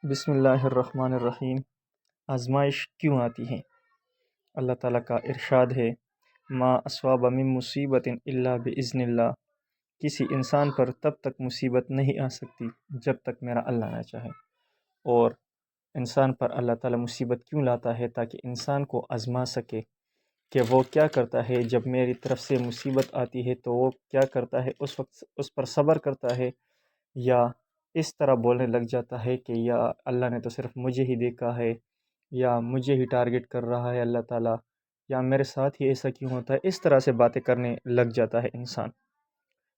بسم اللہ الرحمن الرحیم۔ آزمائش کیوں آتی ہے؟ اللہ تعالیٰ کا ارشاد ہے، ما اصاب من مصیبت الا باذن اللہ۔ کسی انسان پر تب تک مصیبت نہیں آ سکتی جب تک میرا اللہ نہ چاہے۔ اور انسان پر اللہ تعالیٰ مصیبت کیوں لاتا ہے؟ تاکہ انسان کو آزما سکے کہ وہ کیا کرتا ہے جب میری طرف سے مصیبت آتی ہے تو وہ کیا کرتا ہے، اس وقت اس پر صبر کرتا ہے یا اس طرح بولنے لگ جاتا ہے کہ یا اللہ نے تو صرف مجھے ہی دیکھا ہے، یا مجھے ہی ٹارگٹ کر رہا ہے اللہ تعالیٰ، یا میرے ساتھ ہی ایسا کیوں ہوتا ہے، اس طرح سے باتیں کرنے لگ جاتا ہے انسان۔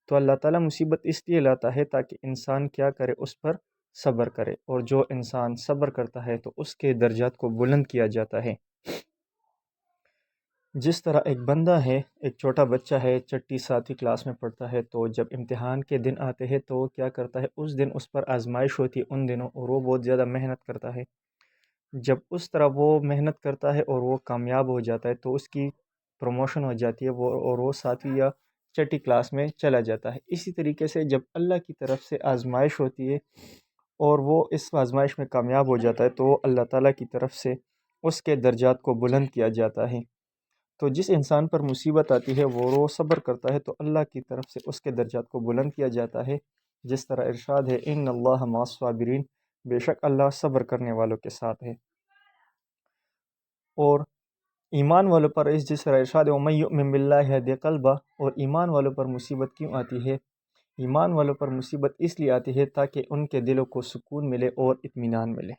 تو اللہ تعالیٰ مصیبت اس لیے لاتا ہے تاکہ انسان کیا کرے، اس پر صبر کرے، اور جو انسان صبر کرتا ہے تو اس کے درجات کو بلند کیا جاتا ہے۔ جس طرح ایک بندہ ہے، ایک چھوٹا بچہ ہے، چھٹی ساتویں کلاس میں پڑھتا ہے، تو جب امتحان کے دن آتے ہیں تو وہ کیا کرتا ہے، اس دن اس پر آزمائش ہوتی ہے ان دنوں، اور وہ بہت زیادہ محنت کرتا ہے۔ جب اس طرح وہ محنت کرتا ہے اور وہ کامیاب ہو جاتا ہے تو اس کی پروموشن ہو جاتی ہے، اور وہ ساتویں یا چھٹی کلاس میں چلا جاتا ہے۔ اسی طریقے سے جب اللہ کی طرف سے آزمائش ہوتی ہے اور وہ اس آزمائش میں کامیاب ہو جاتا ہے تو وہ اللہ تعالیٰ کی طرف سے اس کے درجات کو بلند کیا جاتا ہے۔ تو جس انسان پر مصیبت آتی ہے وہ صبر کرتا ہے تو اللہ کی طرف سے اس کے درجات کو بلند کیا جاتا ہے، جس طرح ارشاد ہے، ان اللہ مع الصابرین، بے شک اللہ صبر کرنے والوں کے ساتھ ہے۔ اور ایمان والوں پر جس طرح ارشاد ہے، وَمَن یُؤْمِن بِاللَّهِ یہدِ قَلْبَهُ، اور ایمان والوں پر مصیبت کیوں آتی ہے؟ ایمان والوں پر مصیبت اس لیے آتی ہے تاکہ ان کے دلوں کو سکون ملے اور اطمینان ملے۔